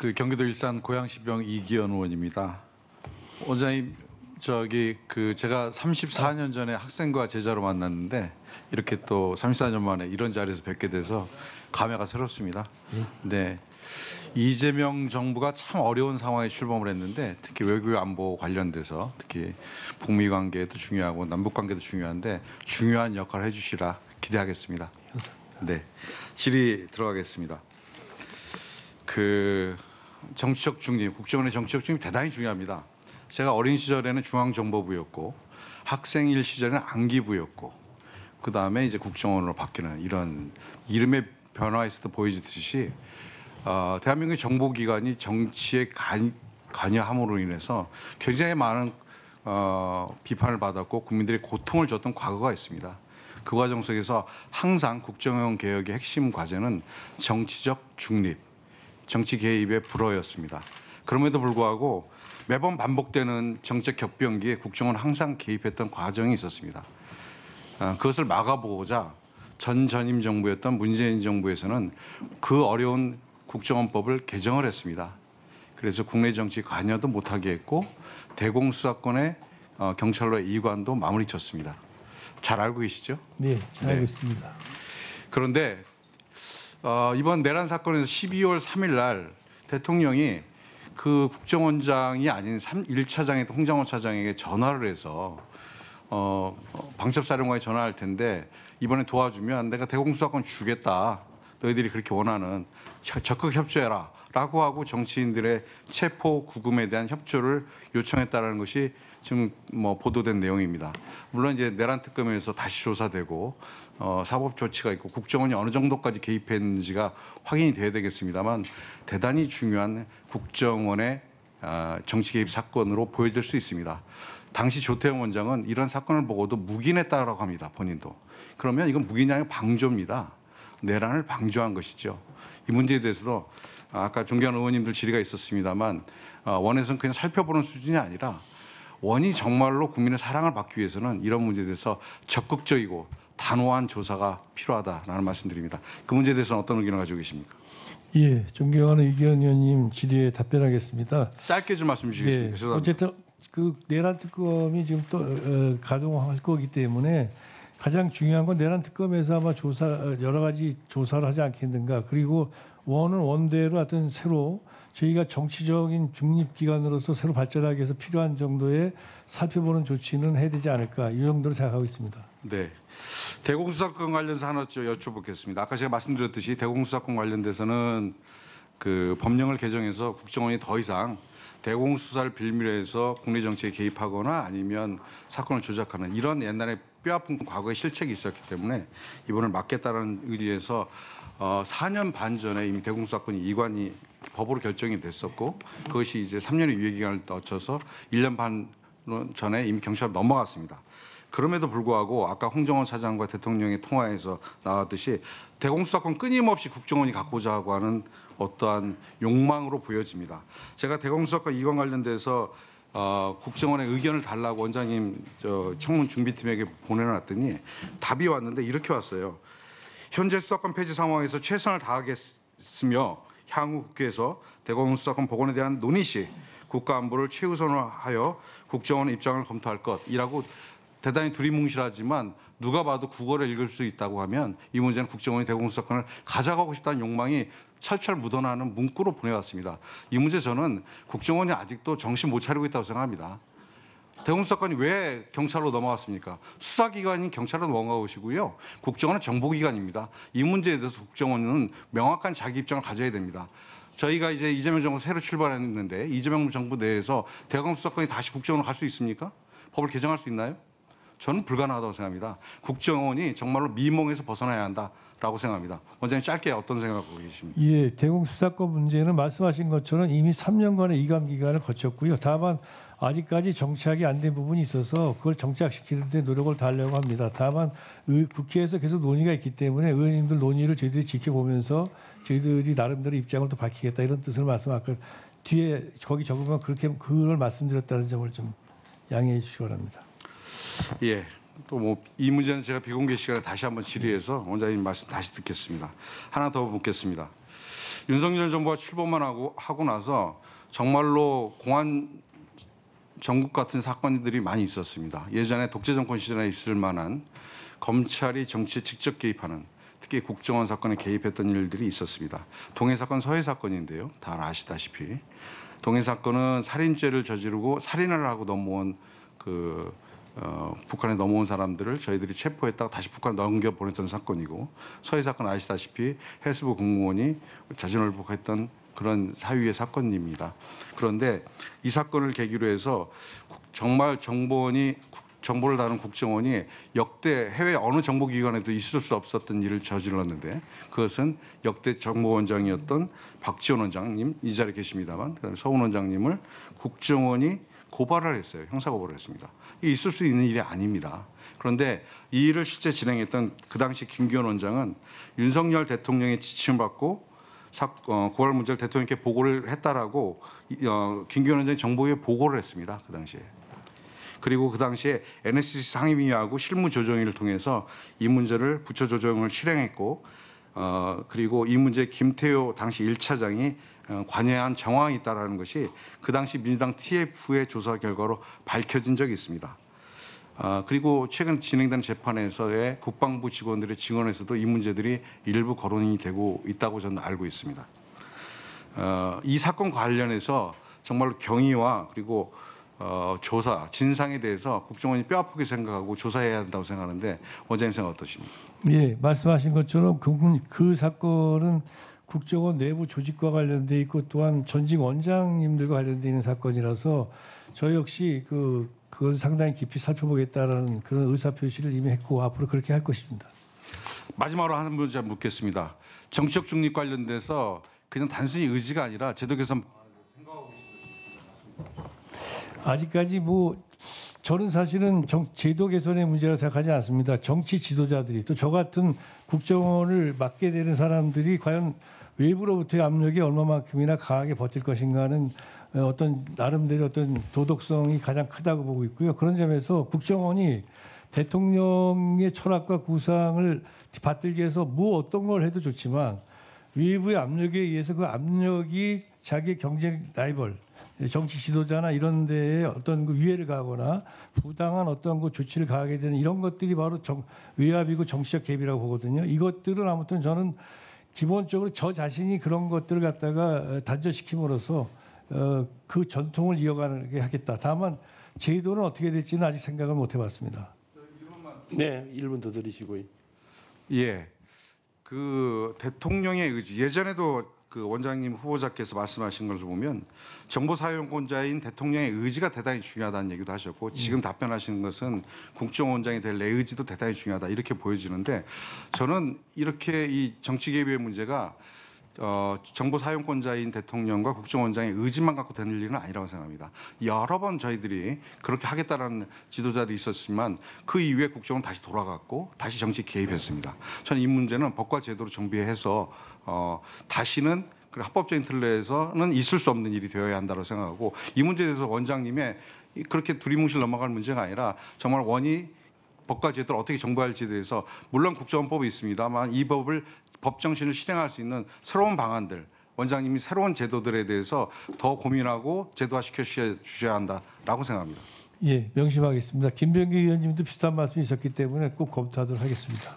그 경기도 일산 고양시병 이기현 의원입니다. 원장님 제가 34년 전에 학생과 제자로 만났는데 이렇게 또 34년 만에 이런 자리에서 뵙게 돼서 감회가 새롭습니다. 네. 이재명 정부가 참 어려운 상황에 출범을 했는데 특히 외교 안보 관련돼서 특히 북미 관계도 중요하고 남북 관계도 중요한데 중요한 역할을 해주시라 기대하겠습니다. 네, 질의 들어가겠습니다. 그 정치적 중립, 국정원의 정치적 중립 대단히 중요합니다. 제가 어린 시절에는 중앙정보부였고 학생일 시절에는 안기부였고 그 다음에 이제 국정원으로 바뀌는 이런 이름의 변화에서도 보여지듯이 대한민국의 정보기관이 정치에 관여함으로 인해서 굉장히 많은 비판을 받았고 국민들이 고통을 줬던 과거가 있습니다. 그 과정 속에서 항상 국정원 개혁의 핵심 과제는 정치적 중립, 정치 개입의 불허였습니다. 그럼에도 불구하고 매번 반복되는 정책 격변기에 국정원은 항상 개입했던 과정이 있었습니다. 그것을 막아보고자 전임 정부였던 문재인 정부에서는 그 어려운 국정원법을 개정을 했습니다. 그래서 국내 정치 관여도 못하게 했고 대공수사권의 경찰로의 이관도 마무리 쳤습니다. 잘 알고 계시죠? 네, 잘 알고 있습니다. 그런데 이번 내란 사건에서 12월 3일 날 대통령이 그 국정원장이 아닌 1차장의 홍장호 차장에게 전화를 해서 방첩사령관에 전화할 텐데 이번에 도와주면 내가 대공수사권 주겠다. 너희들이 그렇게 원하는 적극 협조해라 라고 하고 정치인들의 체포 구금에 대한 협조를 요청했다는 것이 지금 보도된 내용입니다. 물론 이제 내란 특검에서 다시 조사되고 사법 조치가 있고 국정원이 어느 정도까지 개입했는지가 확인이 돼야 되겠습니다만 대단히 중요한 국정원의 정치 개입 사건으로 보여질 수 있습니다. 당시 조태영 원장은 이런 사건을 보고도 묵인했다고 합니다. 본인도. 그러면 이건 묵인이 아니라 방조입니다. 내란을 방조한 것이죠. 이 문제에 대해서도 아까 존경하는 의원님들 질의가 있었습니다만 원에서는 그냥 살펴보는 수준이 아니라 원이 정말로 국민의 사랑을 받기 위해서는 이런 문제에 대해서 적극적이고 단호한 조사가 필요하다라는 말씀드립니다. 그 문제에 대해서는 어떤 의견을 가지고 계십니까? 예, 존경하는 이기현 의원님 질의에 답변하겠습니다. 짧게 좀 말씀 주시겠습니까? 네, 어쨌든 그 내란 특검이 지금 또 가동할 거기 때문에 가장 중요한 건 내란 특검에서 아마 여러 가지 조사를 하지 않겠는가. 그리고 원은 원대로 하여튼 새로 저희가 정치적인 중립기관으로서 새로 발전하기 위해서 필요한 정도의 살펴보는 조치는 해야 되지 않을까. 이 정도로 생각하고 있습니다. 네. 대공수사권 관련해서 하나 여쭤보겠습니다. 아까 제가 말씀드렸듯이 대공수사권 관련돼서는 그 법령을 개정해서 국정원이 더 이상 대공수사를 빌미로 해서 국내 정치에 개입하거나 아니면 사건을 조작하는 이런 옛날에 뼈아픈 과거의 실책이 있었기 때문에 이번을 막겠다는 의지에서 4년 반 전에 이미 대공수사권이 이관이 법으로 결정이 됐었고 그것이 이제 3년의 유예기간을 거쳐서 1년 반 전에 이미 경찰로 넘어갔습니다. 그럼에도 불구하고 아까 홍정원 차장과 대통령의 통화에서 나왔듯이 대공수사권 끊임없이 국정원이 갖고자 하고 하는 어떠한 욕망으로 보여집니다. 제가 대공수사권 이관 관련돼서 국정원의 의견을 달라고 원장님 청문 준비팀에게 보내놨더니 답이 왔는데 이렇게 왔어요. 현재 수사권 폐지 상황에서 최선을 다하겠으며 향후 국회에서 대공수사권 복원에 대한 논의 시 국가안보를 최우선으로 하여 국정원의 입장을 검토할 것이라고 대단히 두리뭉실하지만 누가 봐도 국어를 읽을 수 있다고 하면 이 문제는 국정원이 대공수사권을 가져가고 싶다는 욕망이 철철 묻어나는 문구로 보내왔습니다. 이 문제 저는 국정원이 아직도 정신 못 차리고 있다고 생각합니다. 대공수사권이 왜 경찰로 넘어갔습니까? 수사기관이 경찰로 넘어가고 있고요. 국정원은 정보기관입니다. 이 문제에 대해서 국정원은 명확한 자기 입장을 가져야 됩니다. 저희가 이제 이재명 정부 새로 출발했는데 이재명 정부 내에서 대공수사권이 다시 국정원으로 갈 수 있습니까? 법을 개정할 수 있나요? 저는 불가능하다고 생각합니다. 국정원이 정말로 미몽에서 벗어나야 한다라고 생각합니다. 원장님 짧게 어떤 생각하고 계십니까? 예, 대공수사권 문제는 말씀하신 것처럼 이미 3년간의 이감 기간을 거쳤고요. 다만 아직까지 정착이 안 된 부분이 있어서 그걸 정착시키는 데 노력을 다하려고 합니다. 다만 국회에서 계속 논의가 있기 때문에 의원님들 논의를 저희들이 지켜보면서 저희들이 나름대로 입장을 또 밝히겠다 이런 뜻을 아까 뒤에 거기 적은 건 그렇게 그걸 말씀드렸다는 점을 좀 양해해 주시기 바랍니다. 예. 또 이 문제는 제가 비공개 시간에 다시 한번 질의해서 원장님 말씀 다시 듣겠습니다. 하나 더 묻겠습니다. 윤석열 정부가 출범만 하고 나서 정말로 공안 정국 같은 사건들이 많이 있었습니다. 예전에 독재 정권 시절에 있을 만한 검찰이 정치에 직접 개입하는, 특히 국정원 사건에 개입했던 일들이 있었습니다. 동해 사건, 서해 사건인데요. 다 아시다시피 동해 사건은 살인죄를 저지르고 살인을 하고 넘어온 북한에 넘어온 사람들을 저희들이 체포했다가 다시 북한 넘겨 보냈던 사건이고, 서해 사건 아시다시피 해수부 공무원이 자진월북했던 그런 사유의 사건입니다. 그런데 이 사건을 계기로 해서 정말 정보를 다루는 국정원이 역대 해외 어느 정보기관에도 있을 수 없었던 일을 저질렀는데, 그것은 역대 정보원장이었던 박지원 원장님, 이 자리에 계십니다만, 그다음에 서훈 원장님을 국정원이 고발을 했어요. 형사고발을 했습니다. 이게 있을 수 있는 일이 아닙니다. 그런데 이 일을 실제 진행했던 그 당시 김기현 원장은 윤석열 대통령의 지침을 받고 고발 문제를 대통령께 보고를 했다라고 김기현 원장이 정보위에 보고를 했습니다. 그 당시에. 그리고 그 당시에 NSC 상임위하고 실무조정위를 통해서 이 문제를 부처 조정을 실행했고, 그리고 이 문제 김태효 당시 1차장이 관여한 정황이 있다라는 것이 그 당시 민주당 TF의 조사 결과로 밝혀진 적이 있습니다. 그리고 최근 진행된 재판에서의 국방부 직원들의 증언에서도 이 문제들이 일부 거론이 되고 있다고 저는 알고 있습니다. 이 사건 관련해서 정말로 경위와 그리고 조사, 진상에 대해서 국정원이 뼈아프게 생각하고 조사해야 한다고 생각하는데, 원장님 생각 어떠십니까? 예, 말씀하신 것처럼 그 사건은 국정원 내부 조직과 관련돼 있고 또한 전직 원장님들과 관련돼 있는 사건이라서 저 역시 그걸 상당히 깊이 살펴보겠다라는 그런 의사 표시를 이미 했고 앞으로 그렇게 할 것입니다. 마지막으로 한 문제 묻겠습니다. 정치적 중립 관련돼서 그냥 단순히 의지가 아니라 제도 개선. 아직까지 저는 사실은 제도 개선의 문제라고 생각하지 않습니다. 정치 지도자들이 또 저 같은 국정원을 맡게 되는 사람들이 과연 외부로부터의 압력이 얼마만큼이나 강하게 버틸 것인가는 어떤 나름대로 어떤 도덕성이 가장 크다고 보고 있고요. 그런 점에서 국정원이 대통령의 철학과 구상을 받들기 위해서 어떤 걸 해도 좋지만 외부의 압력에 의해서 그 압력이 자기 경쟁 라이벌, 정치 지도자나 이런 데에 어떤 위해를 가거나 부당한 어떤 조치를 가하게 되는 이런 것들이 바로 외압이고 정치적 개입이라고 보거든요. 이것들은 아무튼 저는 기본적으로 저 자신이 그런 것들을 갖다가 단절시킴으로써 그 전통을 이어가게 하겠다. 다만 제도는 어떻게 될지는 아직 생각을 못 해봤습니다. 네, 1분 더 드리시고요. 예, 그 대통령의 의지, 예전에도 그 원장님 후보자께서 말씀하신 걸 보면 정보 사용권자인 대통령의 의지가 대단히 중요하다는 얘기도 하셨고, 지금 답변하시는 것은 국정원장이 될 내 의지도 대단히 중요하다 이렇게 보여지는데, 저는 이렇게 이 정치 개입의 문제가 정보 사용권자인 대통령과 국정원장의 의지만 갖고 되는 일은 아니라고 생각합니다. 여러 번 저희들이 그렇게 하겠다라는 지도자들이 있었지만 그 이후에 국정은 다시 돌아갔고 다시 정치 개입했습니다. 저는 이 문제는 법과 제도로 정비해서 다시는 그 합법적인 틀에서는 있을 수 없는 일이 되어야 한다고 생각하고, 이 문제에 대해서 원장님의 그렇게 두리뭉실 넘어갈 문제가 아니라 정말 법과 제도를 어떻게 정부할지에 대해서, 물론 국정원법이 있습니다만 이 법을 법 정신을 실행할 수 있는 새로운 방안들, 원장님이 새로운 제도들에 대해서 더 고민하고 제도화시켜 주셔야 한다라고 생각합니다. 예, 명심하겠습니다. 김병기 의원님도 비슷한 말씀이 있었기 때문에 꼭 검토하도록 하겠습니다.